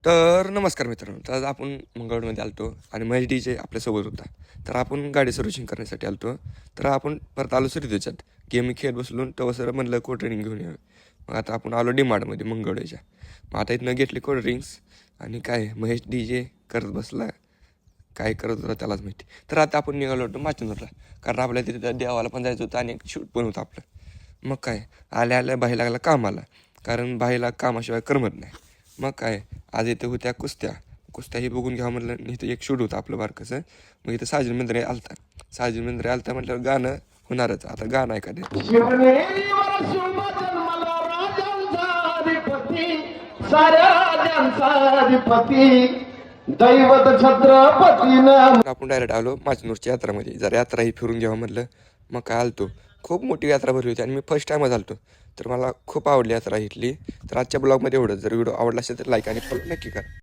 तर नमस्कार मित्रांनो, तर आज आपण मंगळवारमध्ये आलतो आणि महेश डी जे आपल्यासोबत होता. तर आपण गाडी सर्व्हिसिंग करण्यासाठी आलतो. तर आपण परत आलो त्याच्यात गेम खेळत बसलो. तेव्हा सर म्हणलं कोल्ड्रिंक घेऊन यावं. मग आता आपण आलो डीमार्टमध्ये मंगळवारच्या. मग आता इथनं घेतले कोल्ड्रिंक्स आणि काय महेश डी जे करत बसला. काय करत होता त्यालाच माहिती. तर आता आपण निघालो होतो माचंदूरला, कारण आपल्या तिथे देवाला पण जायचं होतं आणि एक शूट पण होतं आपलं. मग काय आल्या आल्या बाई लागला कामाला, कारण बाईला कामाशिवाय करमत नाही. मग काय आज इथे होत्या कुस्त्याही बघून घ्यावं म्हटलं. इथं एक शूट होतं आपलं बारकंसं. मग इथं साजिद मंदिर आलता. साजिद मंदिर आलता म्हटल्यावर गाणं होणारच. आता गाणं ऐका दे. साऱ्या राजांचा अधिपती दैवत छत्रपतीनं. आपण डायरेक्ट आलो माचनूरच्या यात्रामध्ये. जरा यात्रा ही फिरून घ्यावं म्हटलं. मग काय आलतो, खूप मोठी यात्रा भरली होती आणि मी फर्स्ट टाईमच आलतो. तर मला खूप आवडली यात्रा इथली. तर आजच्या ब्लॉगमध्ये एवढं. जर व्हिडिओ आवडला असेल तर लाईक आणि फॉलो नक्की करा.